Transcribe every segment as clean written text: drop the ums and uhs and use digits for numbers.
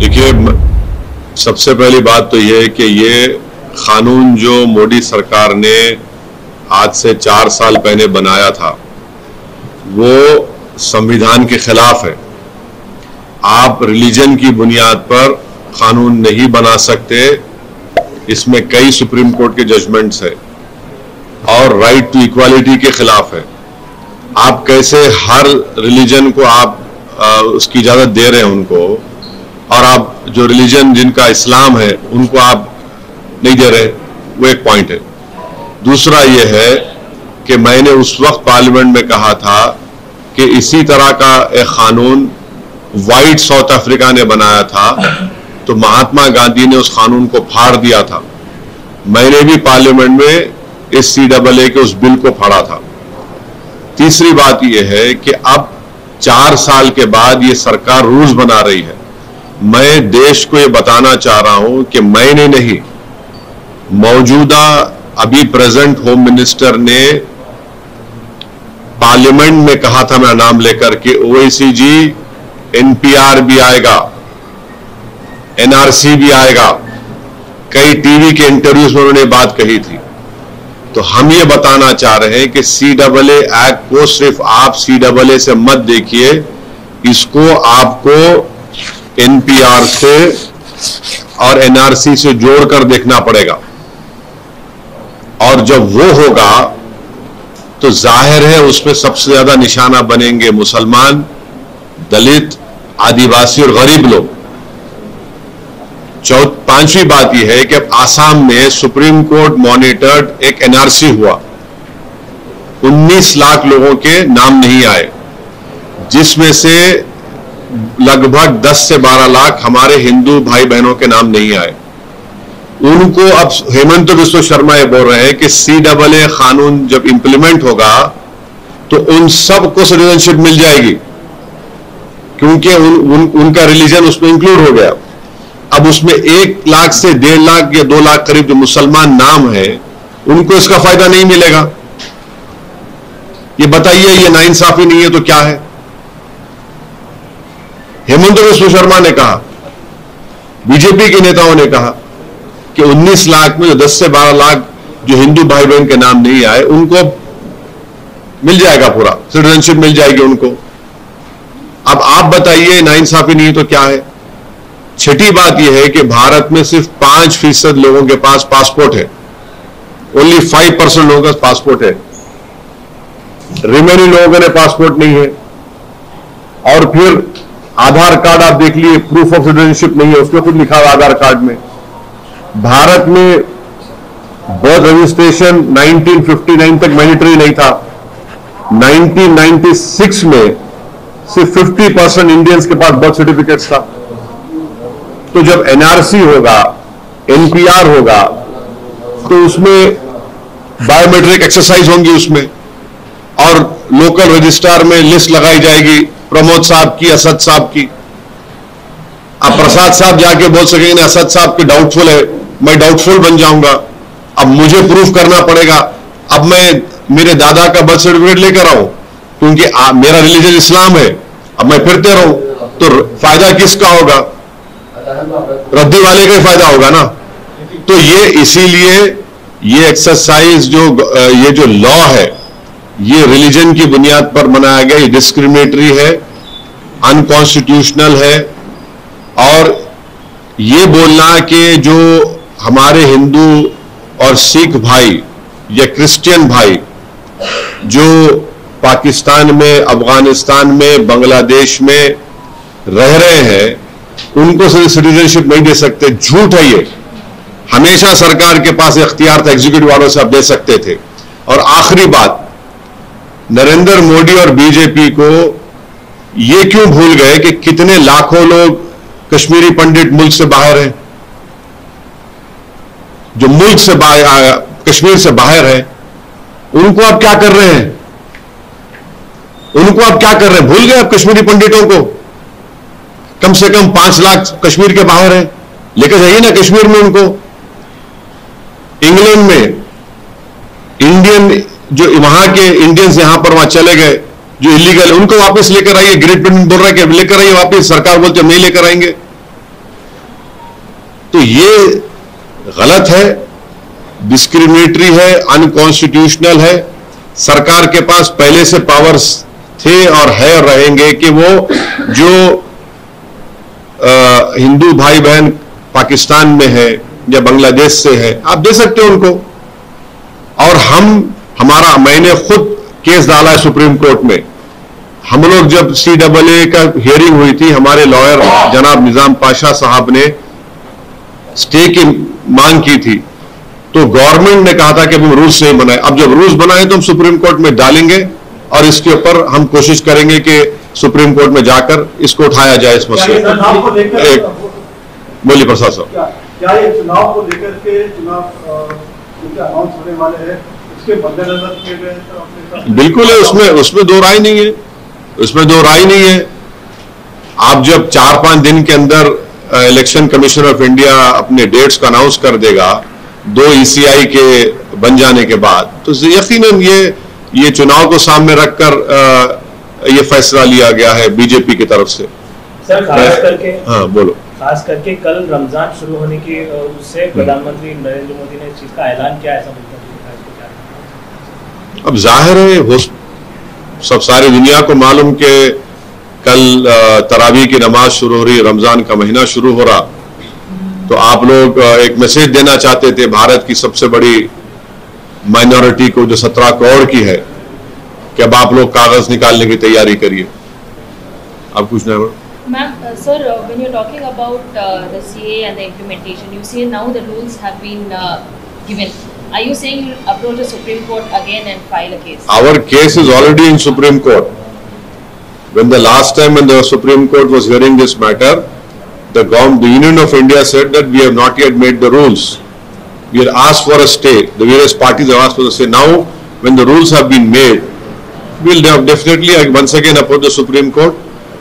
देखिए, सबसे पहली बात तो यह है कि ये कानून जो मोदी सरकार ने आज से 4 साल पहले बनाया था वो संविधान के खिलाफ है। आप रिलीजन की बुनियाद पर कानून नहीं बना सकते, इसमें कई सुप्रीम कोर्ट के जजमेंट्स है और राइट टू इक्वालिटी के खिलाफ है। आप कैसे हर रिलीजन को आप उसकी इजाजत दे रहे हैं उनको, और आप जो रिलीजन जिनका इस्लाम है उनको आप नहीं दे रहे, वो एक पॉइंट है। दूसरा ये है कि मैंने उस वक्त पार्लियामेंट में कहा था कि इसी तरह का एक कानून वाइट साउथ अफ्रीका ने बनाया था, तो महात्मा गांधी ने उस कानून को फाड़ दिया था। मैंने भी पार्लियामेंट में इस CAA के उस बिल को फाड़ा था। तीसरी बात यह है कि अब 4 साल के बाद ये सरकार रूल्स बना रही है। मैं देश को ये बताना चाह रहा हूं कि मैंने नहीं, मौजूदा अभी प्रेजेंट होम मिनिस्टर ने पार्लियामेंट में कहा था, मेरा नाम लेकर के OICG, NPR भी आएगा, NRC भी आएगा। कई टीवी के इंटरव्यूज में उन्होंने बात कही थी। तो हम ये बताना चाह रहे हैं कि CAA एक्ट को सिर्फ आप CAA से मत देखिए, इसको आपको NPR से और NRC से जोड़कर देखना पड़ेगा। और जब वो होगा तो जाहिर है उसमें सबसे ज्यादा निशाना बनेंगे मुसलमान, दलित, आदिवासी और गरीब लोग। पांचवी बात यह है कि अब आसाम में सुप्रीम कोर्ट मॉनिटर्ड एक NRC हुआ, 19 लाख लोगों के नाम नहीं आए, जिसमें से लगभग 10 से 12 लाख हमारे हिंदू भाई बहनों के नाम नहीं आए। उनको अब हेमंत बिस्वा शर्मा ये बोल रहे हैं कि CAA कानून जब इंप्लीमेंट होगा तो उन सबको सिटीजनशिप मिल जाएगी, क्योंकि उनका रिलीजन उसमें इंक्लूड हो गया। अब उसमें 1 लाख से 1.5 लाख या 2 लाख करीब जो मुसलमान नाम है, उनको इसका फायदा नहीं मिलेगा। ये बताइए, ये नाइंसाफी नहीं है तो क्या है? हेमंत बिस्वा शर्मा ने कहा, बीजेपी के नेताओं ने कहा कि 19 लाख में जो 10 से 12 लाख जो हिंदू भाई बहन के नाम नहीं आए, उनको मिल जाएगा, पूरा सिटीजनशिप मिल जाएगी उनको। अब आप बताइए, नाइंसाफी नहीं है तो क्या है? छठी बात यह है कि भारत में सिर्फ 5% लोगों के पास पासपोर्ट है। ओनली 5% लोगों के पास पासपोर्ट है, रिमेनिंग लोगों ने पासपोर्ट नहीं है। और फिर आधार कार्ड आप देख लिए, प्रूफ ऑफ सिटीजनशिप नहीं है, उसमें कुछ लिखा हुआ आधार कार्ड में। भारत में बर्थ रजिस्ट्रेशन 1959 तक मैंडेटरी नहीं था। 1996 में सिर्फ 50% इंडियंस के पास बर्थ सर्टिफिकेट्स था। तो जब NRC होगा, NPR होगा, तो उसमें बायोमेट्रिक एक्सरसाइज होंगी उसमें, और लोकल रजिस्ट्रार में लिस्ट लगाई जाएगी प्रमोद साहब की, असद साहब की। अब प्रसाद साहब जाके बोल सकेंगे असद साहब के डाउटफुल है, मैं डाउटफुल बन जाऊंगा। अब मुझे प्रूफ करना पड़ेगा। अब मैं मेरे दादा का बर्थ सर्टिफिकेट लेकर आऊं, क्योंकि मेरा रिलीजन इस्लाम है, अब मैं फिरते रहूं तो फायदा किसका होगा? रद्दी वाले का ही फायदा होगा ना। तो ये इसीलिए ये एक्सरसाइज ये जो लॉ है, ये रिलीजन की बुनियाद पर बनाया गया, ये डिस्क्रिमिनेटरी है, अनकॉन्स्टिट्यूशनल है। और ये बोलना कि जो हमारे हिंदू और सिख भाई या क्रिश्चियन भाई जो पाकिस्तान में, अफगानिस्तान में, बांग्लादेश में रह रहे हैं, उनको सिटीजनशिप नहीं दे सकते, झूठ है ये। हमेशा सरकार के पास इख्तियार था, एग्जीक्यूटिव वालों से आप दे सकते थे। और आखिरी बात, नरेंद्र मोदी और बीजेपी को ये क्यों भूल गए कि कितने लाखों लोग कश्मीरी पंडित मुल्क से बाहर हैं, जो मुल्क से बाहर, कश्मीर से बाहर है, उनको आप क्या कर रहे हैं? उनको आप क्या कर रहे हैं? भूल गए आप कश्मीरी पंडितों को? कम से कम 5 लाख कश्मीर के बाहर हैं, लेकर जाइए ना कश्मीर में उनको। इंग्लैंड में इंडियन जो वहां के इंडियंस यहां पर वहां चले गए जो इलीगल, उनको वापस लेकर आइए। ग्रेट ब्रिटेन बोल रहा है कि लेकर आइए वापस, सरकार बोलते हम नहीं लेकर आएंगे। तो ये गलत है, डिस्क्रिमिनेटरी है, अनकॉन्स्टिट्यूशनल है। सरकार के पास पहले से पावर्स थे और है और रहेंगे कि वो जो हिंदू भाई बहन पाकिस्तान में है या बांग्लादेश से है, आप दे सकते हो उनको। और मैंने खुद केस डाला है सुप्रीम कोर्ट में। हम लोग जब CAA का हियरिंग हुई थी, हमारे लॉयर जनाब निजाम पाशा साहब ने स्टे की मांग की थी, तो गवर्नमेंट ने कहा था कि हम रूल्स नहीं बनाए। अब जब रूल्स बनाए तो हम सुप्रीम कोर्ट में डालेंगे और इसके ऊपर हम कोशिश करेंगे कि सुप्रीम कोर्ट में जाकर इसको उठाया जाए इस मसले को। बोलिए प्रसाद साहब। क्या ये चुनाव को लेकर के अनाउंस होने वाले हैं, उसके मद्देनजर किए गए? बिल्कुल है, उसमें दो राय नहीं है, उसमें दो राय नहीं है। आप जब 4-5 दिन के अंदर इलेक्शन कमीशन ऑफ इंडिया अपने डेट्स का अनाउंस कर देगा 2 ECI के बन जाने के बाद, तो यकीनन ये चुनाव को सामने रखकर ये फैसला लिया गया है बीजेपी की तरफ से। सर खास करके, हाँ बोलो, खास करके कल रमजान शुरू होने की उससे प्रधानमंत्री नरेंद्र मोदी ने इस चीज का ऐलान किया, ऐसा बोलता है। अब जाहिर है वो सब सारी दुनिया को मालूम कि कल तरावी की नमाज शुरू हो रही, रमजान का महीना शुरू हो रहा, तो आप लोग एक मैसेज देना चाहते थे भारत की सबसे बड़ी माइनॉरिटी को जो 17 करोड़ की है कि अब आप लोग कागज निकालने की तैयारी करिए। आप कुछ नहीं। Ma'am, sir, when you're talking about the CAA and the implementation, you say now the rules have been given. Are you saying you'll approach the Supreme Court again and file a case? Our case is already in Supreme Court. When the last time when the Supreme Court was hearing this matter, the Union of India said that we have not yet made the rules. We had asked for a stay. The various parties have asked for a stay. Now, when the rules have been made, we'll definitely once again approach the Supreme Court.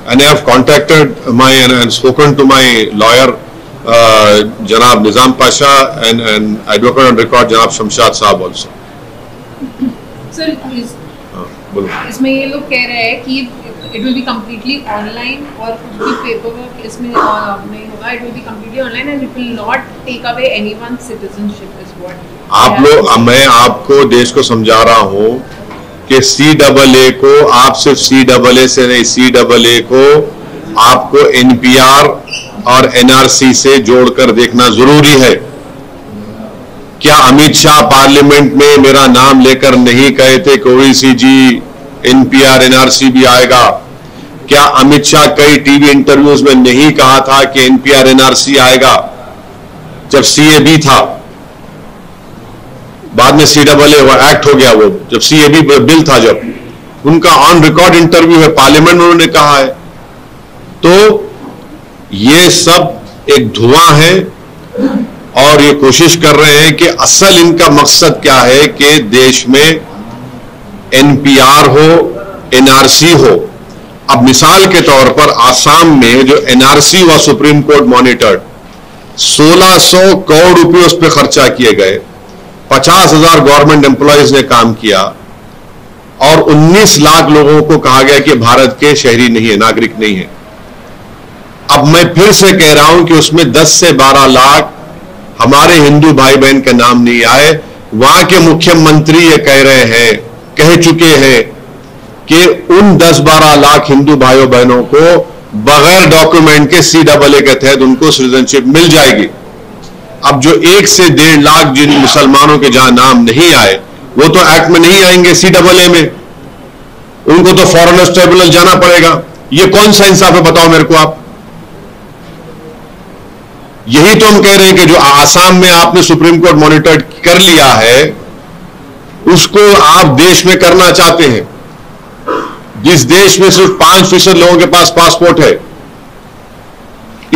And I have contacted and spoken to my lawyer, Janab Nizam Pasha, and advocate on record, Janab Shamshad Saab also. Sir, इसमें ये लोग कह रहे हैं कि it will be completely online और कुछ भी paperwork इसमें नहीं होगा. It will be completely online and it will not take away anyone's citizenship is what. मैं आपको देश को समझा रहा हूँ कि CAA को आप सिर्फ CAA से नहीं, CAA को आपको NPR और NRC से जोड़कर देखना जरूरी है। क्या अमित शाह पार्लियामेंट में मेरा नाम लेकर नहीं कहे थे कि OEC जी NPR NRC भी आएगा? क्या अमित शाह कई टीवी इंटरव्यूज में नहीं कहा था कि NPR NRC आएगा जब CAB था? बाद में CAA एक्ट हो गया, वो जब CAB बिल था, जब उनका ऑन रिकॉर्ड इंटरव्यू है पार्लियामेंट में, उन्होंने कहा है। तो ये सब एक धुआं है और ये कोशिश कर रहे हैं कि असल इनका मकसद क्या है कि देश में NPR हो, NRC हो। अब मिसाल के तौर पर आसाम में जो NRC हुआ सुप्रीम कोर्ट मॉनिटर्ड, 1600 करोड़ रुपए उस पर खर्चा किए गए, 50,000 गवर्नमेंट एम्प्लॉयज ने काम किया और 19 लाख लोगों को कहा गया कि भारत के शहरी नहीं है, नागरिक नहीं है। अब मैं फिर से कह रहा हूं कि उसमें 10 से 12 लाख हमारे हिंदू भाई बहन के नाम नहीं आए। वहां के मुख्यमंत्री ये कह चुके हैं कि उन 10-12 लाख हिंदू भाइयों बहनों को बगैर डॉक्यूमेंट के CAA के तहत उनको सिटीजनशिप मिल जाएगी। अब जो 1 से 1.5 लाख जिन मुसलमानों के जहां नाम नहीं आए, वो तो एक्ट में नहीं आएंगे CAA में, उनको तो फॉरेनर्स ट्रिब्यूनल जाना पड़ेगा। ये कौन सा इंसाफ है बताओ मेरे को आप? यही तो हम कह रहे हैं कि जो आसाम में आपने सुप्रीम कोर्ट मॉनिटर कर लिया है, उसको आप देश में करना चाहते हैं। जिस देश में सिर्फ 5% लोगों के पास पासपोर्ट है,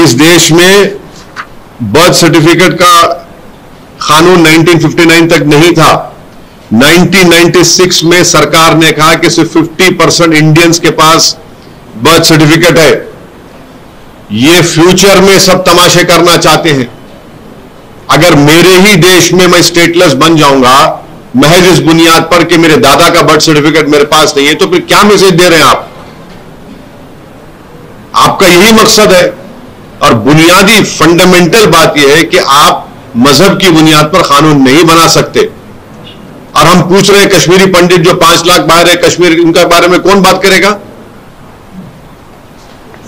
इस देश में बर्थ सर्टिफिकेट का कानून 1959 तक नहीं था। 1996 में सरकार ने कहा कि सिर्फ 50% इंडियंस के पास बर्थ सर्टिफिकेट है। ये फ्यूचर में सब तमाशे करना चाहते हैं। अगर मेरे ही देश में मैं स्टेटलेस बन जाऊंगा महज इस बुनियाद पर कि मेरे दादा का बर्थ सर्टिफिकेट मेरे पास नहीं है, तो फिर क्या मैसेज दे रहे हैं आप? आपका यही मकसद है और बुनियादी फंडामेंटल बात यह है कि आप मजहब की बुनियाद पर कानून नहीं बना सकते। और हम पूछ रहे हैं कश्मीरी पंडित जो 5 लाख बाहर है कश्मीर, उनके बारे में कौन बात करेगा?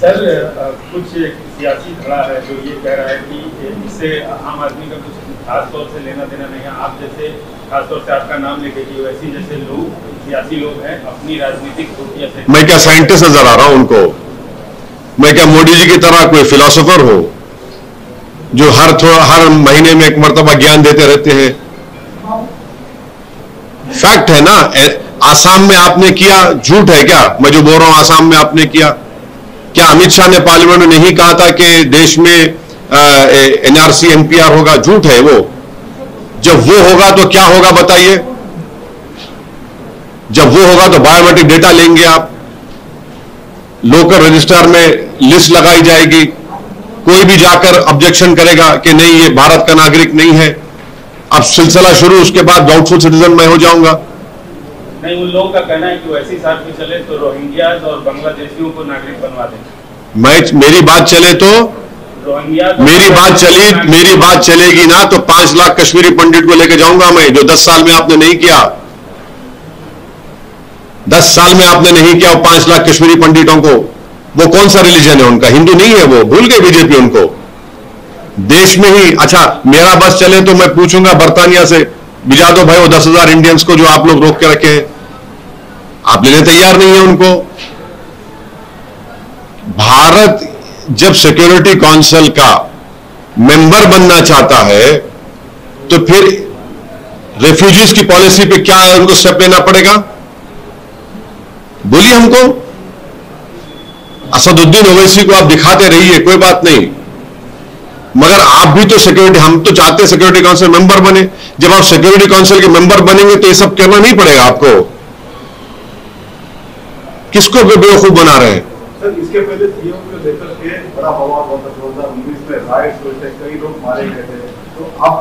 सर कुछ सियासी खड़ा है जो ये कह रहा है कि इससे आम आदमी का कुछ खास तौर से लेना देना नहीं है। आप जैसे खास तौर से आपका नाम लेके कि वैसी जैसे लोग सियासी लोग हैं अपनी राजनीतिक रोटियां से। मैं क्या साइंटिस्ट नजर आ रहा हूं उनको? मैं क्या मोदी जी की तरह कोई फिलोसोफर हो जो हर महीने में एक मर्तबा ज्ञान देते रहते हैं? फैक्ट है ना। आसाम में आपने किया, झूठ है क्या मैं जो बोल रहा हूं? आसाम में आपने किया क्या? अमित शाह ने पार्लियामेंट में नहीं कहा था कि देश में एनआरसी एनपीआर होगा? झूठ है वो। जब वो होगा तो क्या होगा बताइए? जब वो होगा तो बायोमेट्रिक डेटा लेंगे आप, लोकल रजिस्टर में लिस्ट लगाई जाएगी, कोई भी जाकर ऑब्जेक्शन करेगा कि नहीं ये भारत का नागरिक नहीं है, अब सिलसिला शुरू, उसके बाद डाउटफुल सिटीजन मैं हो जाऊंगा। नहीं, उन लोगों का कहना है कि वैसी साथ में चले तो रोहिंग्याज और बांग्लादेशियों को नागरिक बनवा दें। मेरी बात चले तो मेरी बात चलेगी ना तो 5 लाख कश्मीरी पंडित को लेकर जाऊंगा मैं, जो 10 साल में आपने नहीं किया। 10 साल में आपने नहीं किया 5 लाख कश्मीरी पंडितों को। वो कौन सा रिलीजन है उनका? हिंदू नहीं है वो, भूल गए बीजेपी उनको। देश में ही अच्छा मेरा बस चले तो मैं पूछूंगा बर्तानिया से, भिजा दो भाई वो 10,000 इंडियंस को जो आप लोग रोक के रखे हैं। आप लेने तैयार नहीं है उनको। भारत जब सिक्योरिटी काउंसिल का मेंबर बनना चाहता है तो फिर रेफ्यूजीज की पॉलिसी पे क्या है, उनको स्टेप लेना पड़ेगा? बोलिए हमको। असदुद्दीन ओवैसी को आप दिखाते रहिए, कोई बात नहीं, मगर आप भी तो सिक्योरिटी, हम तो चाहते हैं सिक्योरिटी काउंसिल मेंबर बने। जब आप सिक्योरिटी काउंसिल के मेंबर बनेंगे तो ये सब करना नहीं पड़ेगा आपको। किसको बेवकूफ बना रहे हैं? सर इसके पहले सीएम को लेकर के बड़ा बवाल हुआ था 2019 में, राइट्स हुए थे, कई लोग मारे गए थे। तो अब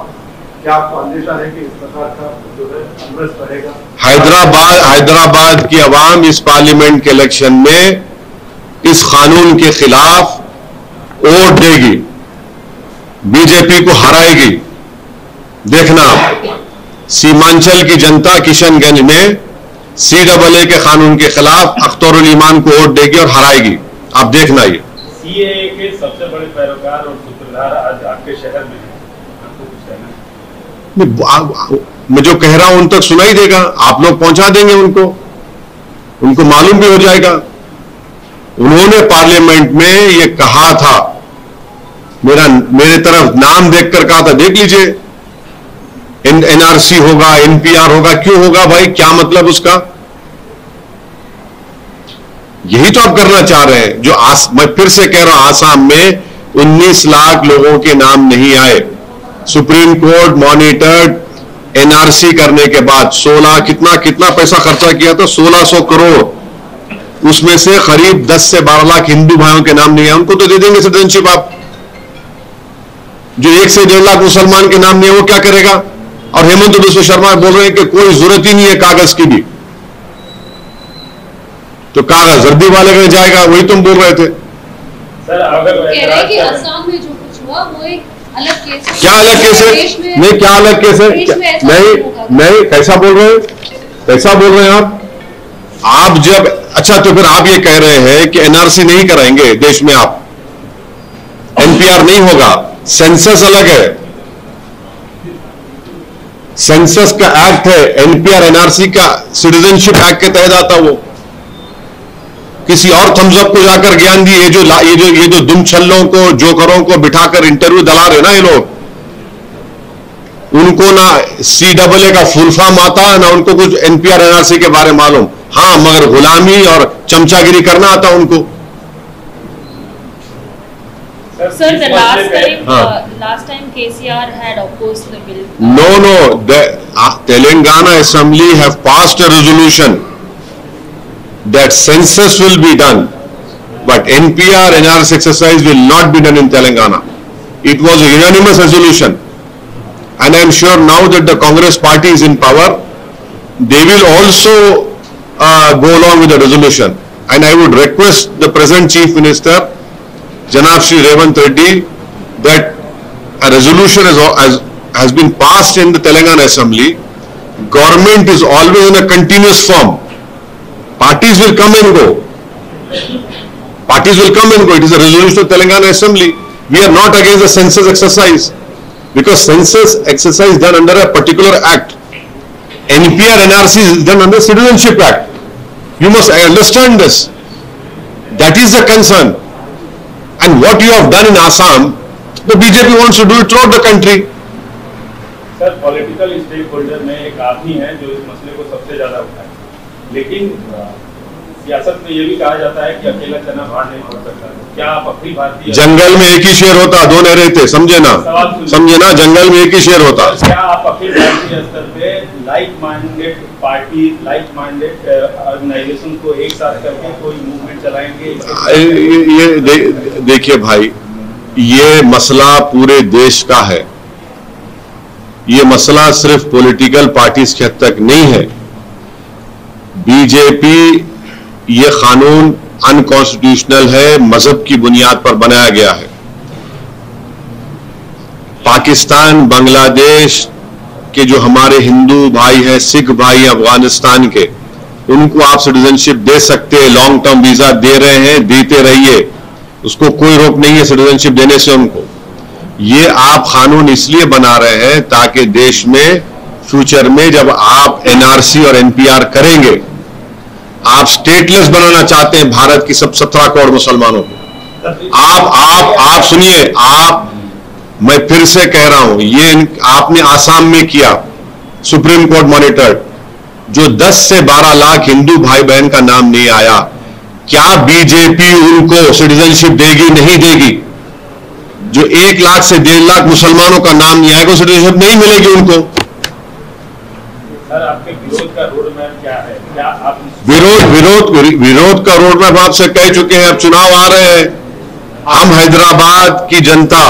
क्या आपको अंदेशा है कि इस प्रकार का जो है अनरेस्ट रहेगा? हैदराबाद की आवाम इस पार्लियामेंट के इलेक्शन में इस कानून के खिलाफ वोट देगी, बीजेपी को हराएगी। देखना सीमांचल की जनता किशनगंज में CAA के कानून के खिलाफ अख्तरुल ईमान को वोट देगी और हराएगी। आप देखना ये CAA के सबसे बड़े पैरोकार और सूत्रधार आज आपके शहर में हैं, आपको कुछ कहना है? मैं जो कह रहा हूं उन तक सुनाई देगा, आप लोग पहुंचा देंगे उनको मालूम भी हो जाएगा। उन्होंने पार्लियामेंट में ये कहा था, मेरे तरफ नाम देखकर कहा था, देख लीजिए NRC होगा, NPR होगा। क्यों होगा भाई? क्या मतलब उसका? यही तो आप करना चाह रहे हैं। जो मैं फिर से कह रहा हूं, आसाम में 19 लाख लोगों के नाम नहीं आए। सुप्रीम कोर्ट मॉनिटर्ड NRC करने के बाद 16 कितना पैसा खर्चा किया था? 1600 करोड़। उसमें से करीब 10 से 12 लाख हिंदू भाइयों के नाम नहीं आए। उनको तो दे देंगे सिटीजनशिप आप। जो 1 से 1.5 लाख मुसलमान के नाम नहीं है वो क्या करेगा? और हेमंत बिस्व शर्मा बोल रहे हैं कि कोई जरूरत ही नहीं है कागज की भी, तो कागज जर्दी वाले में जाएगा। वही तुम बोल रहे थे। सर अगर कह रहे हैं कि असम में जो कुछ हुआ वो एक अलग केस है। क्या अलग केस है? नहीं, क्या अलग केस है? नहीं, कैसा बोल रहे हैं? कैसा बोल रहे हैं आप जब अच्छा तो फिर आप ये कह रहे हैं कि NRC नहीं कराएंगे देश में, आप NPR नहीं होगा, सेंसस अलग है, सेंसस का एक्ट है, NPR NRC का सिटीजनशिप एक्ट के तहत आता। वो किसी और थम्सअप को जाकर ज्ञान दिए। ये जो दुम छल्लों को, जोकरों को बिठाकर इंटरव्यू दिला रहे ना ये लोग, उनको ना CAA का फुल फॉर्म आता है, ना उनको कुछ NPR NRC के बारे में मालूम। हाँ, मगर गुलामी और चमचागिरी करना आता उनको। Sir, the last time KCR had opposed the bill. No. The Telangana Assembly have passed a resolution that census will be done, but NPR NRC exercise will not be done in Telangana. It was a unanimous resolution, and I am sure now that the Congress party is in power, they will also go along with the resolution. And I would request the present Chief Minister Janab Shri Revant Reddy, that a resolution has been passed in the Telangana Assembly. Government is always in a continuous form. Parties will come and go. Parties will come and go. It is a resolution of Telangana Assembly. We are not against the census exercise, because census exercise is done under a particular act. NPR NRC is done under Citizenship Act. You must understand this. That is the concern. And what you have done in Assam, the BJP wants to do it throughout the country. Sir, political stakeholder में एक आदमी है जो इस मसले को सबसे ज्यादा उठाए, लेकिन सियासत में ये भी कहा जाता है कि अकेला चना बाहर नहीं पड़ सकता। क्या आप अपनी भारतीय जंगल में एक ही शेर होता, दो नहीं रहते, समझे ना? जंगल में एक ही शेर होता। क्या आप अपनी भारतीय स्तर पे like minded party, like minded organisation को एक साथ करके कोई मूवमेंट चलाएंगे? ये देखिए भाई, ये मसला पूरे देश का है। ये मसला सिर्फ पॉलिटिकल पार्टीज के हद तक नहीं है। बीजेपी, ये कानून अनकॉन्स्टिट्यूशनल है, मजहब की बुनियाद पर बनाया गया है। पाकिस्तान, बांग्लादेश के जो हमारे हिंदू भाई हैं, सिख भाई अफगानिस्तान के, उनको आप सिटीजनशिप दे सकते हैं, लॉन्ग टर्म वीजा दे रहे हैं, देते रहिए, उसको कोई रोक नहीं है सिटीजनशिप देने से उनको। ये आप कानून इसलिए बना रहे हैं ताकि देश में फ्यूचर में जब आप एनआरसी और एनपीआर करेंगे, आप स्टेटलेस बनाना चाहते हैं भारत की सब 17 करोड़ मुसलमानों को। आप सुनिए, मैं फिर से कह रहा हूं, ये आपने आसाम में किया, सुप्रीम कोर्ट मॉनिटर्ड, जो 10 से 12 लाख हिंदू भाई बहन का नाम नहीं आया, क्या बीजेपी उनको सिटीजनशिप देगी? नहीं देगी। जो 1 लाख से 1.5 लाख मुसलमानों का नाम नहीं आएगा, सिटीजनशिप नहीं मिलेगी उनको। सर, आपके विरोध का रोड मैप क्या है? क्या आप विरोध का रोड मैप आपसे कह चुके हैं। अब चुनाव आ रहे हैं, हम हैदराबाद की जनता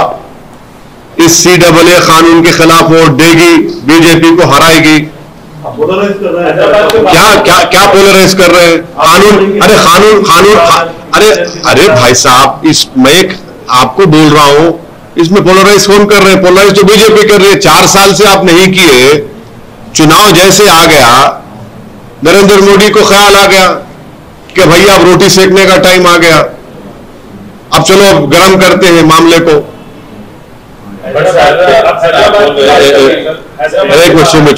इस CAA कानून के खिलाफ वोट देगी, बीजेपी को हराएगी। क्या पोलराइज कर रहे हैं? अरे भाई साहब, मैं आपको बोल रहा हूं, इसमें पोलराइज कौन कर रहे हैं? पोलराइज तो बीजेपी कर रही है। 4 साल से आप नहीं किए, चुनाव जैसे आ गया, नरेंद्र मोदी को ख्याल आ गया कि भैया अब रोटी सेकने का टाइम आ गया, अब चलो गर्म करते हैं मामले को। एक मिनट सुमित,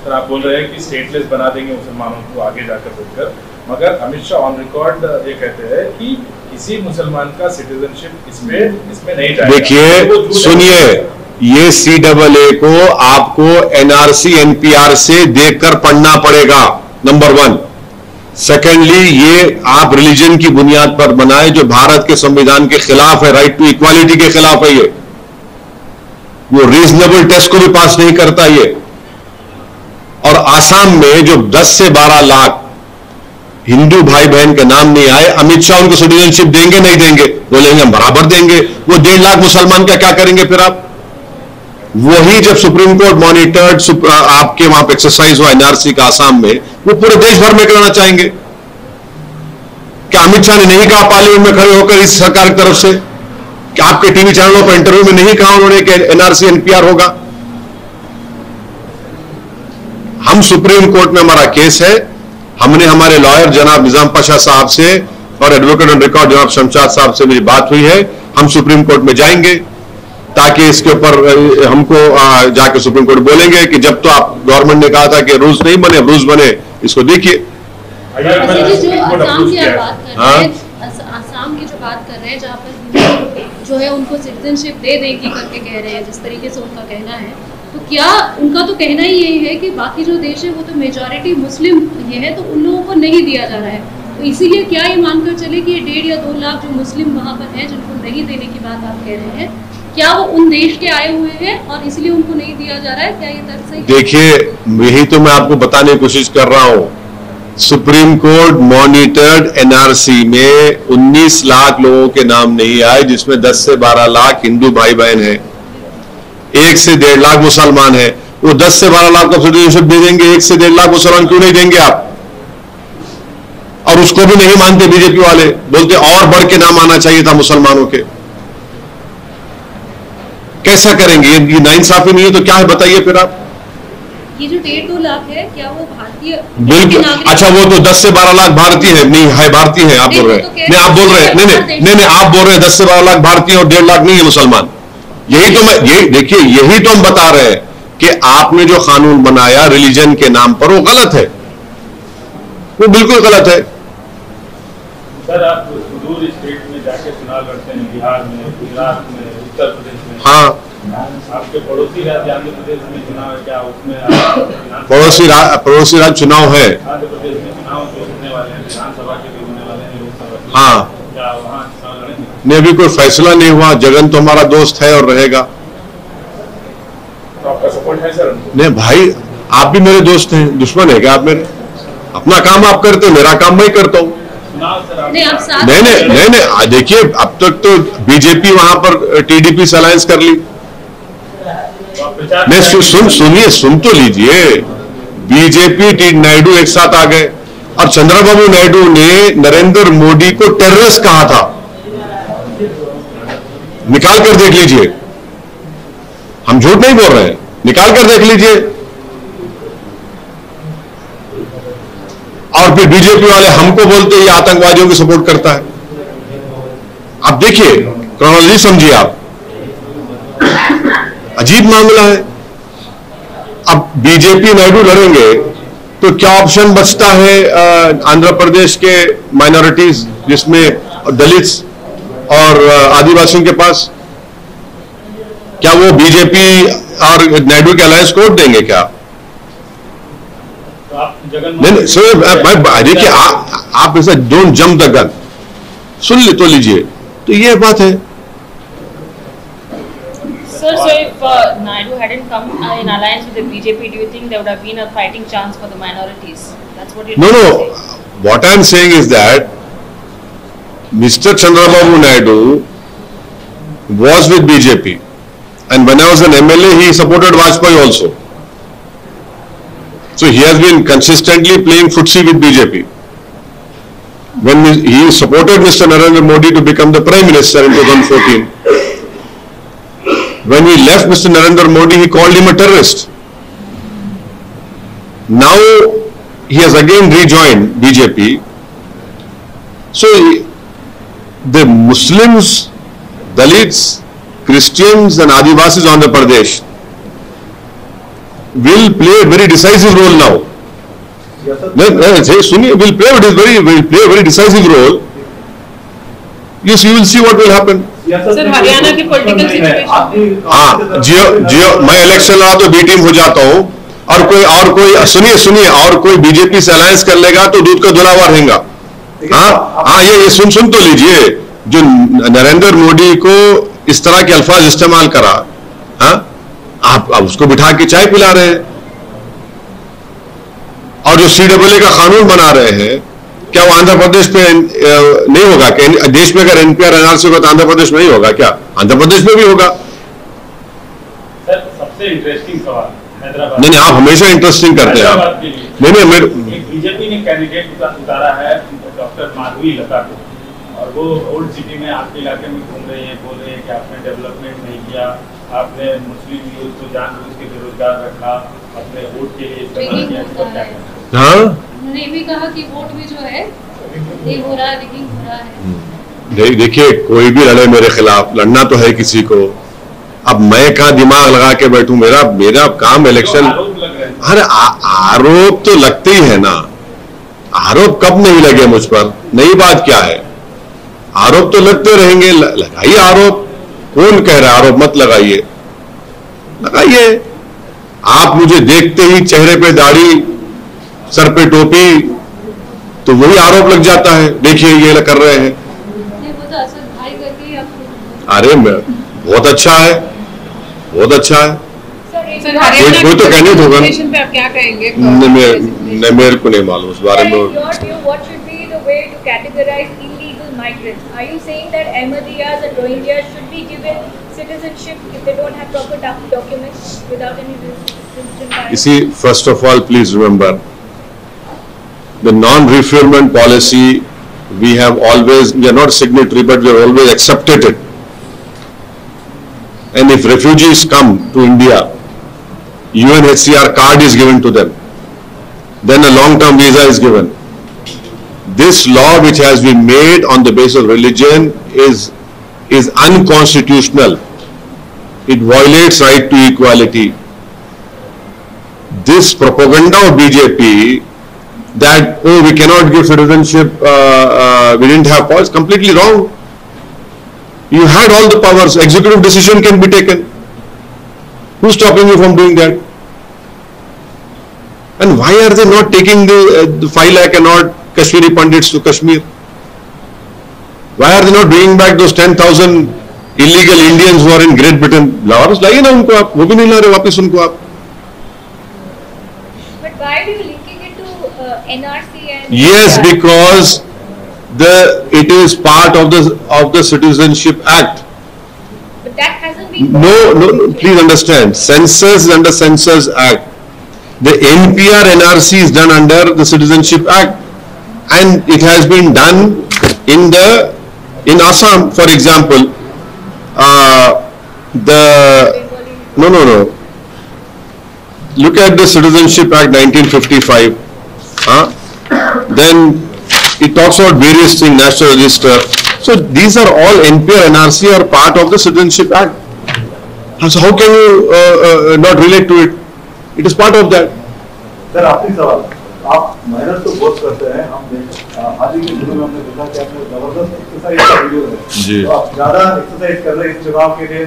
सर, आप बोल रहे हैं कि स्टेटलेस बना देंगे मुसलमानों को आगे जाकर बोलकर, मगर अमित शाह ऑन रिकॉर्ड ये कहते हैं कि किसी मुसलमान का सिटीजनशिप इसमें नहीं जाएगा। देखिए, सुनिए, ये CAA को आपको NRC NPR से देखकर पढ़ना पड़ेगा, नंबर 1। सेकेंडली, ये आप रिलीजन की बुनियाद पर बनाए, जो भारत के संविधान के खिलाफ है, राइट टू इक्वालिटी के खिलाफ है। ये वो रीजनेबल टेस्ट को भी पास नहीं करता ये। और आसाम में जो 10 से 12 लाख हिंदू भाई बहन के नाम नहीं आए, अमित शाह उनको सिटीजनशिप देंगे? नहीं देंगे। बोलेंगे हम बराबर देंगे। वो 1.5 लाख मुसलमान का क्या करेंगे फिर आप? वही जब सुप्रीम कोर्ट मॉनिटर्ड आपके वहां पर एक्सरसाइज हुआ एनआरसी का आसाम में, वो पूरे देश भर में कराना चाहेंगे। क्या अमित शाह ने नहीं कहा पार्लियामेंट में खड़े होकर इस सरकार की तरफ से? क्या आपके टीवी चैनलों पर इंटरव्यू में नहीं कहा उन्होंने कि एनआरसी एनपीआर होगा? हम सुप्रीम कोर्ट में, हमारा केस है, हमने हमारे लॉयर जनाब निजाम पाशा साहब से और एडवोकेट ऑन रिकॉर्ड जनाब शमशाद साहब से मेरी बात हुई है। हम सुप्रीम कोर्ट में जाएंगे ताकि इसके ऊपर हमको जाके सुप्रीम कोर्ट बोलेंगे कि जब तो आप गवर्नमेंट ने कहा था कि रूल्स नहीं बने, रूल्स बने, इसको देखिए। आसाम की जो बात कर रहे हैं, जहाँ पर जो है उनको सिटीजनशिप दे देंगी करके कह रहे हैं, जिस तरीके से उनका कहना है, तो क्या उनका तो कहना ही यही है कि बाकी जो देश है वो तो मेजॉरिटी मुस्लिम ये है, तो उन लोगों को नहीं दिया जा रहा है। तो इसीलिए क्या ये मानकर चले कि ये 1.5 या 2 लाख जो मुस्लिम वहाँ पर हैं, जिनको नहीं देने की बात आप कह रहे हैं, क्या वो उन देश के आए हुए हैं और इसलिए उनको नहीं दिया जा रहा है? क्या ये तर्क सही? देखिए, यही तो मैं आपको बताने की कोशिश कर रहा हूं। सुप्रीम कोर्ट मॉनिटर्ड एनआरसी में 19 लाख लोगों के नाम नहीं आए, जिसमें 10 से 12 लाख हिंदू भाई बहन हैं, 1 से 1.5 लाख मुसलमान हैं। वो 10 से 12 लाख का सिटीजनशिप दे देंगे, 1 से 1.5 लाख मुसलमान क्यों नहीं देंगे आप? और उसको भी नहीं मानते बीजेपी वाले, बोलते और बढ़ के नाम आना चाहिए था मुसलमानों के। कैसा करेंगे? ये नाइंसाफी नहीं है तो क्या है बताइए फिर आप। ये जो 1.5-2 लाख है, क्या वो भारतीय? बिल्कुल। अच्छा, वो तो 10 से 12 लाख भारतीय है, नहीं है भारतीय है आप बोल रहे हैं, नहीं आप बोल रहे हैं, नहीं आप बोल रहे हैं 10 से 12 लाख भारतीय और 1.5 लाख नहीं है मुसलमान। यही देखिए, यही तो हम बता रहे हैं कि आपने जो कानून बनाया रिलीजन के नाम पर, वो गलत है, वो बिल्कुल गलत है। सर, आप सुदूर स्टेट में जाके चुनाव लड़ते हैं, बिहार में, गुजरात में, उत्तर प्रदेश में। हाँ, आपके पड़ोसी राज्य आंध्र प्रदेश में चुनाव है, क्या उसमें पड़ोसी राज्य चुनाव है? आंध्र प्रदेश में चुनाव जो होने वाले हैं, विधानसभा के भी होने वाले हैं, लोकसभा के। हाँ, क्या वहाँ चुनाव लड़ेंगे? नहीं, अभी कोई फैसला नहीं हुआ। जगन तो हमारा दोस्त है और रहेगा। तो आपका सपोर्ट है सर? नहीं भाई, आप भी मेरे दोस्त हैं, दुश्मन है क्या आप मेरे? अपना काम आप करते हो, मेरा काम मैं करता हूँ। नहीं, आप साथ नहीं, देखिए अब तक तो बीजेपी वहां पर टीडीपी से अलायंस कर ली। नहीं, सुन तो लीजिए, बीजेपी नायडू एक साथ आ गए और चंद्रबाबू नायडू ने नरेंद्र मोदी को टेररिस्ट कहा था। निकाल कर देख लीजिए, हम झूठ नहीं बोल रहे हैं, निकाल कर देख लीजिए। और फिर बीजेपी वाले हमको बोलते ये आतंकवादियों की सपोर्ट करता है। अब देखिए, क्रोनोलॉजी समझिए आप, अजीब मामला है। अब बीजेपी नायडू लड़ेंगे तो क्या ऑप्शन बचता है आंध्र प्रदेश के माइनॉरिटीज जिसमें दलित्स और आदिवासियों के पास? क्या वो बीजेपी और नायडू के अलायंस को वोट देंगे क्या? नहीं सर, देखिए आप ऐसा डोंट जंप द गन, सुन ले तो लीजिए, तो ये बात है। Sir, so if Naidu hadn't come in alliance with the BJP, do you think there would have been a fighting chance for the minorities? That's what you're No. What I'm saying is that Mr. Chandrababu Naidu was with BJP, and when I was an MLA, he supported Vajpayee also. So he has been consistently playing footsie with BJP. When he supported Mr. Narendra Modi to become the Prime Minister in 2014, when he left Mr. Narendra Modi, he called him a terrorist. Now he has again rejoined BJP. So the Muslims, Dalits, Christians and Adivasis of Andhra Pradesh will play a very decisive role now. Sunni will play a very decisive role. Yes, you will see what will happen. Sir, Haryana की political situation. हाँ, जियो मैं election लड़ा तो B team हो जाता हूँ, और कोई सुनिए और कोई बीजेपी से अलायंस कर लेगा तो दूध का धुलावा रहेगा। हाँ, ये सुन तो लीजिए, जो नरेंद्र मोदी को इस तरह के अल्फाज इस्तेमाल करा, हाँ, आप उसको बिठा के चाय पिला रहे हैं। और जो CAA का कानून बना रहे हैं, क्या वो आंध्र प्रदेश पे नहीं होगा? कि देश में अगर NPR NRC होगा तो आंध्र प्रदेश में नहीं होगा क्या? आंध्र प्रदेश में भी होगा। सर, सबसे इंटरेस्टिंग सवाल हैदराबाद। नहीं, आप हमेशा इंटरेस्टिंग करते हैं आप। नहीं, मेरे बीजेपी ने कैंडिडेट उतारा है डॉक्टर माधवी लता को, और वो ओल्ड सिटी में आपके इलाके में घूम रही है, बोल रही है कि आपने डेवलपमेंट नहीं किया, आपने मुस्लिम यूथ को जानबूझ के बेरोजगार रखा, अपने वोट के लिए इस्तेमाल किया। हाँ, उन्होंने भी कहा कि वोट में जो है ये हो रहा है, रिगिंग हो रहा है। देखिए, कोई भी लड़े मेरे खिलाफ, लड़ना तो है किसी को। अब मैं कहाँ दिमाग लगा के बैठूं? मेरा काम इलेक्शन। अरे आरोप तो लगते ही है ना, आरोप कब नहीं लगे मुझ पर? नई बात क्या है? आरोप तो लगते रहेंगे, लगाइए आरोप। कौन कह रहा है आरोप मत लगाइए? लगाइए। आप मुझे देखते ही चेहरे पे दाढ़ी, सर पे टोपी, तो वही आरोप लग जाता है, देखिए ये कर रहे हैं। वो तो असद भाई करके आपको। अरे बहुत अच्छा है, बहुत अच्छा है। सर, हरियाणा कोई तो कैंडिडेट होगा ना। पे आप क्या कहेंगे? मेरे को नहीं मालूम उस बारे में। What should be the way to categorize illegal migrants? Are you saying that Ahmadiyyas and Rohingyas should be given citizenship if they don't have proper documents without any religion? You see, first of all, please remember, the non-refoulement policy, we are not signatory, but we have always accepted it. And if refugees come to India, UNHCR card is given to them. Then a long-term visa is given. This law, which has been made on the basis of religion, is unconstitutional. It violates right to equality. This propaganda of BJP that, oh, we cannot give citizenship, we didn't have power, is completely wrong. You had all the powers. Executive decision can be taken. Who's stopping you from doing that? And why are they not taking the 5 lakh and not Kashmiri Pandits to Kashmir? Why are they not bringing back those 10,000 illegal Indians who are in Great Britain? लाइए ना उनको आप, वो भी नहीं ला रहे वापस उनको आप. But why are you linking it to NRC and? Yes, because it is part of the Citizenship Act. But that hasn't been. No, please understand. Census is under Census Act. The NPR NRC is done under the Citizenship Act, and it has been done in Assam, for example. No. Look at the Citizenship Act 1955. Then it talks about various things, National Register. So these are all NPR, NRC are part of the Citizenship Act. So how can you not relate to it? It is part of that. Sir आखिरी सवाल, आप मेहनत तो बहुत करते हैं, हम आज ही के वीडियो में हमने देखा कि आपने जबरदस्त एक्सरसाइज का वीडियो है जी, तो आप ज्यादा एक्सरसाइज कर रहे हैं इस चुनाव के लिए?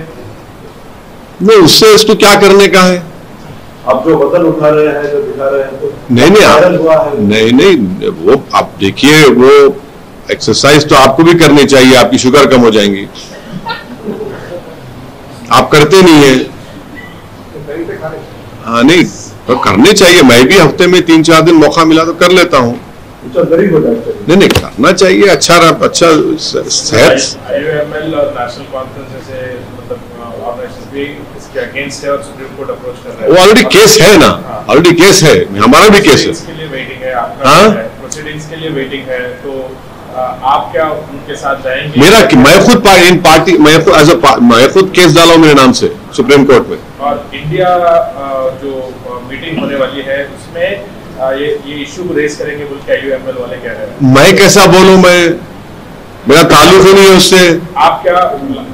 नहीं, उससे इसको क्या करने का है? आप जो वजन उठा रहे हैं, जो दिखा रहे हैं, तो नहीं, वो आप देखिए, वो एक्सरसाइज तो आपको भी करनी चाहिए, आपकी शुगर कम हो जाएंगी. आप करते नहीं है. हाँ, नहीं तो करने चाहिए. मैं भी हफ्ते में 3-4 दिन मौका मिला तो कर लेता हूँ. नहीं करना चाहिए. अच्छा सेहत. IUML और नेशनल कॉन्फ्रेंस जैसे मतलब ऑर्गेनाइजेशंस भी इसके अगेंस्ट है और सुप्रीम कोर्ट अप्रोच कर रहा है. वो ऑलरेडी केस है ना, ऑलरेडी केस है, हमारा भी केस है. इसके लिए वेटिंग है आपका, प्रोसीडिंग्स के लिए वेटिंग है, तो आप क्या उनके साथ जाएंगे? मैं खुद केस डाला हूँ मेरे नाम से सुप्रीम कोर्ट में. और इंडिया जो मीटिंग होने वाली है उसमें ये इशू रेस करेंगे बोल के IUML वाले कह रहे हैं. मैं कैसा बोलूं, मेरा ताल्लुक ही नहीं है उससे. आप क्या,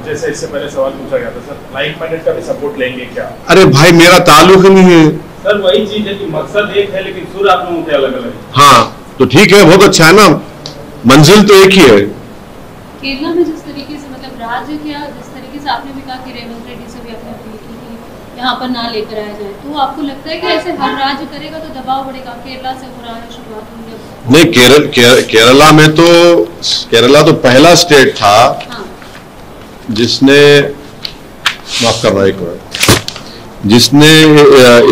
जैसे इससे पहले सवाल पूछा गया था सर, लाइक माइंडेड का भी सपोर्ट लेंगे क्या? अरे भाई मेरा ताल्लुक ही नहीं है सर. वही चीज है कि मकसद एक है लेकिन सुर आप लोगों के अलग अलग. हाँ तो ठीक है, बहुत अच्छा है ना, मंजिल तो एक ही है. केरला में जिस तरीके से मतलब राज्य क्या, जिस तरीके से आपने भी कहा कि रेवंत रेड्डी से भी आपने अपील की कि यहाँ पर ना लेकर आया जाए, तो आपको लगता है कि ऐसे हर राज्य करेगा तो दबाव बढ़ेगा? केरला से हो रहा है शुरुआत होंगे. नहीं, केरला में तो, केरला तो पहला स्टेट था जिसने, माफ करना एक मिनट, जिसने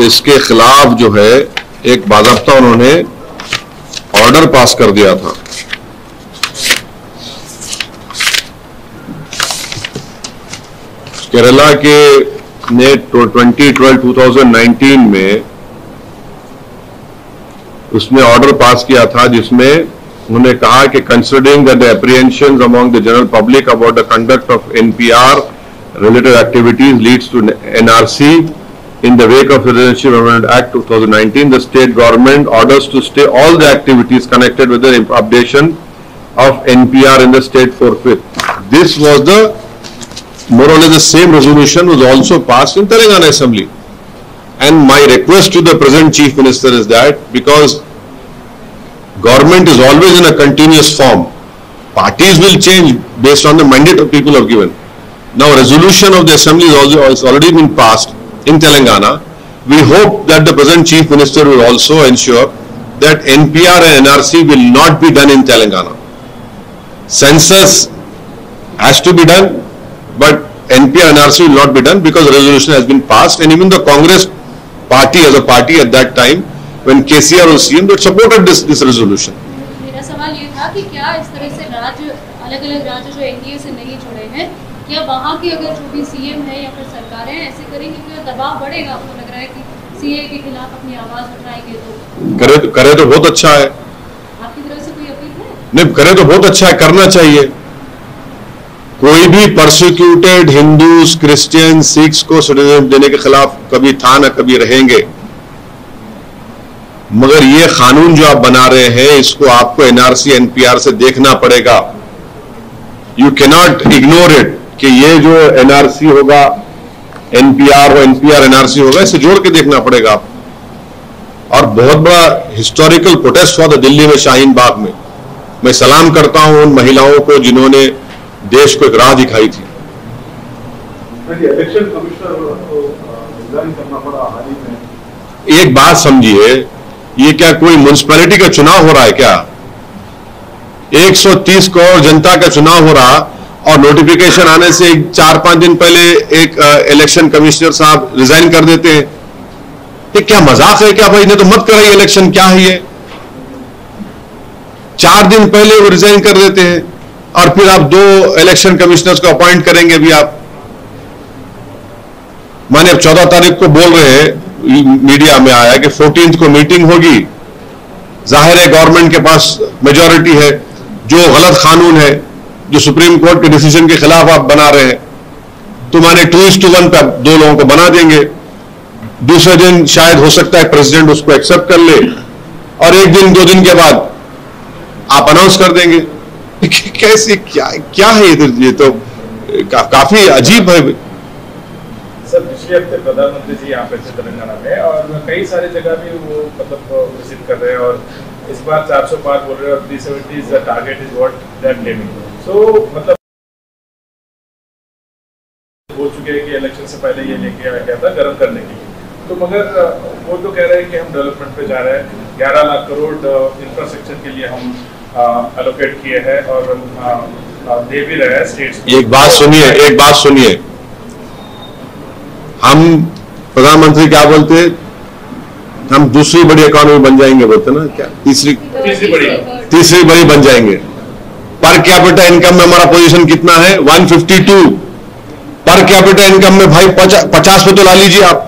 इसके खिलाफ जो है एक बाज़ाब्ता उन्होंने ऑर्डर पास कर दिया था. केरला के ने 2019 में उसमें ऑर्डर पास किया था जिसमें उन्होंने कहा कि considering the apprehensions among the general public about the conduct of NPR related activities leads to NRC in the wake of Citizenship Amendment Act 2019, the state government orders to stay all the activities connected with the updation of NPR in the state forthwith. This was the more or less the same resolution was also passed in Telangana Assembly. And my request to the present Chief Minister is that, because government is always in a continuous form, parties will change based on the mandate of people have given. Now resolution of the Assembly has already been passed in Telangana. We hope that the present Chief Minister will also ensure that NPR and NRC will not be done in Telangana. Census has to be done, but NPR and NRC will not be done because the resolution has been passed, and even the Congress party as a party at that time, when KCR was CM, that supported this resolution. मेरा सवाल ये था कि क्या इस तरह से राज्य, अलग-अलग राज्य जो NDA से नहीं जुड़े हैं, क्या वहाँ के अगर जो भी CM है या फिर सरकारें ऐसे करेंगे, क्या दबाव बढ़ेगा? आपको लग रहा है कि CA के खिलाफ अपनी आवाज उठाएंगे तो? करे तो बहुत अच्छा है. आपकी तरफ से कोई अपील है? नहीं करे तो बहुत अच्छा है, करना चाहिए। कोई भी परसिक्यूटेड हिंदूज, क्रिश्चियन, सिख्स को सिटीजनशिप देने के खिलाफ कभी था ना कभी रहेंगे, मगर ये कानून जो आप बना रहे हैं इसको आपको एनआरसी एनपीआर से देखना पड़ेगा। यू कैनॉट इग्नोर इट कि ये जो एनआरसी होगा एनपीआर और एनपीआर एनआरसी होगा, इसे जोड़ के देखना पड़ेगा आप। और बहुत बड़ा हिस्टोरिकल प्रोटेस्ट हुआ था दिल्ली में शाहीन बाग में। मैं सलाम करता हूं उन महिलाओं को जिन्होंने देश को एक राह दिखाई थी। इलेक्शन कमिश्नर को रिजाइन करना पड़ा हाल ही में। एक बात समझिए, ये क्या कोई म्युनिसिपैलिटी का चुनाव हो रहा है क्या? 130 करोड़ जनता का चुनाव हो रहा और नोटिफिकेशन आने से 4-5 दिन पहले एक इलेक्शन कमिश्नर साहब रिजाइन कर देते हैं। ये क्या मजाक है क्या भाई? ने तो मत कराइए इलेक्शन, क्या है ये? 4 दिन पहले वो रिजाइन कर देते हैं और फिर आप 2 इलेक्शन कमिश्नर्स को अपॉइंट करेंगे भी आप। माने अब 14 तारीख को बोल रहे हैं, मीडिया में आया कि 14th को मीटिंग होगी। जाहिर है गवर्नमेंट के पास मेजॉरिटी है। जो गलत कानून है, जो सुप्रीम कोर्ट के डिसीजन के खिलाफ आप बना रहे हैं, तो माने 2:1 पे 2 लोगों को बना देंगे। दूसरे दिन शायद हो सकता है प्रेसिडेंट उसको एक्सेप्ट कर ले और 1 दिन 2 दिन के बाद आप अनाउंस कर देंगे। कैसे क्या है ये तो काफी अजीब है। सर, पिछले हफ्ते प्रधानमंत्री जी यहाँ पे थे तेलंगाना में और कई सारी जगह भी वो मतलब विजिट कर रहे हैं और इस बार 400 पार बोल रहे हैं और 370 is the target is what they are claiming. So मतलब हो चुके हैं कि इलेक्शन से पहले ये लेके आया गया था गर्म करने के लिए, तो मगर वो तो कह रहे हैं कि हम डेवलपमेंट पे जा रहे हैं। 11 लाख करोड़ इंफ्रास्ट्रक्चर के लिए हम एलोकेट किए हैं और दे भी रहे हैं स्टेट्स। एक बात सुनिए, हम प्रधानमंत्री क्या बोलते हैं? हम दूसरी बड़ी इकोनॉमी बन जाएंगे बोलते ना, क्या तीसरी बड़ी बन जाएंगे। पर कैपिटा इनकम में हमारा पोजीशन कितना है? 152 पर कैपिटा इनकम में भाई 50 पे तो ला लीजिए आप।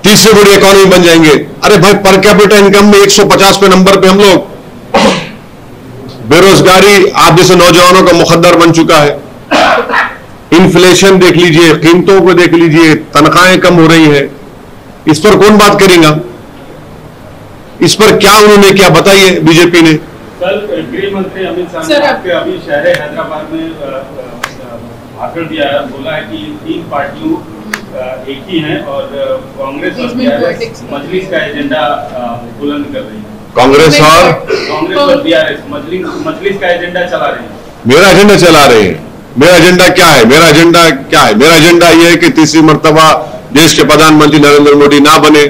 तीसरी बड़ी इकोनॉमी बन जाएंगे। अरे भाई पर कैपिटा इनकम में 150 पे नंबर पे हम लोग। बेरोजगारी आप जैसे नौजवानों का मुकद्दर बन चुका है। इन्फ्लेशन देख लीजिए, कीमतों को देख लीजिए, तनख्वाहें कम हो रही है। इस पर कौन बात करेगा? इस पर क्या उन्होंने क्या बताइए बीजेपी ने? कल गृह मंत्री अमित शाह ने अभी शहर हैदराबाद में भाषण दिया है, बोला है कि 3 पार्टियों एक ही हैं और कांग्रेस और बीआरएस मजलिस का एजेंडा बुलंद कर रही है। कांग्रेस और बीआरएस मजलिस का एजेंडा चला रहे हैं। मेरा एजेंडा चला रहे हैं। मेरा एजेंडा क्या है? मेरा एजेंडा यह है कि तीसरी मर्तबा देश के प्रधानमंत्री नरेंद्र मोदी ना बने।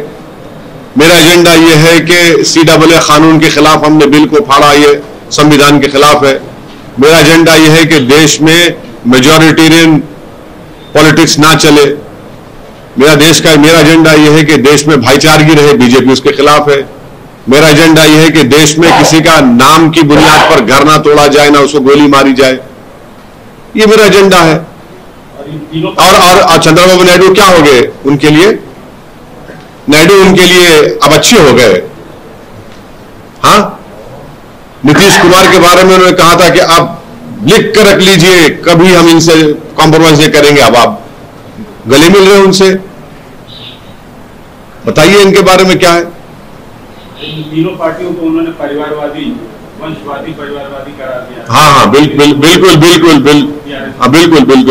मेरा एजेंडा यह है कि CAA कानून के खिलाफ हमने बिल को फाड़ा, ये संविधान के खिलाफ है। मेरा एजेंडा यह है कि देश में मेजॉरिटेरियन पॉलिटिक्स ना चले। मेरा एजेंडा यह है कि देश में भाईचारगी रहे, बीजेपी उसके खिलाफ है। मेरा एजेंडा यह है कि देश में किसी का नाम की बुनियाद पर घर ना तोड़ा जाए, ना उसको गोली मारी जाए। ये मेरा एजेंडा है। और चंद्रबाबू नायडू क्या हो गए उनके लिए? नायडू उनके लिए अब अच्छे हो गए। हाँ, नीतीश कुमार के बारे में उन्होंने कहा था कि आप लिख कर रख लीजिए, कभी हम इनसे कॉम्प्रोमाइज नहीं करेंगे। अब आप गले मिल रहे हैं उनसे। बताइए इनके बारे में क्या है? इन तीनों पार्टियों को उन्होंने परिवारवादी, वंशवादी, परिवारवादी करार दिया। हाँ, बिल्कुल।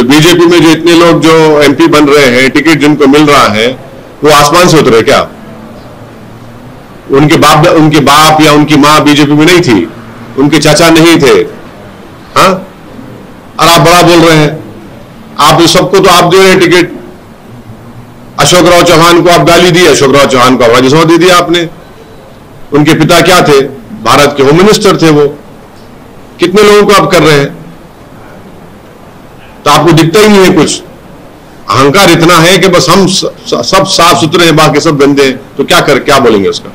बीजेपी में जो इतने लोग जो MP बन रहे हैं, टिकट जिनको मिल रहा है, वो आसमान से उतरे क्या? उनके बाप या उनकी माँ बीजेपी में नहीं थी, उनके चाचा नहीं थे। हाँ, और आप बड़ा बोल रहे हैं। आप सबको तो आप दे रहे हैं टिकट। अशोक राव चौहान को आप गाली दी, अशोक राव चौहान को राज्यसभा दे दिया आपने। उनके पिता क्या थे? भारत के होम मिनिस्टर थे वो। कितने लोगों को आप कर रहे हैं? तो आपको दिखता ही नहीं है कुछ। अहंकार इतना है कि बस हम सब साफ सुथरे हैं, बाकी सब गंदे हैं। तो क्या बोलेंगे उसका?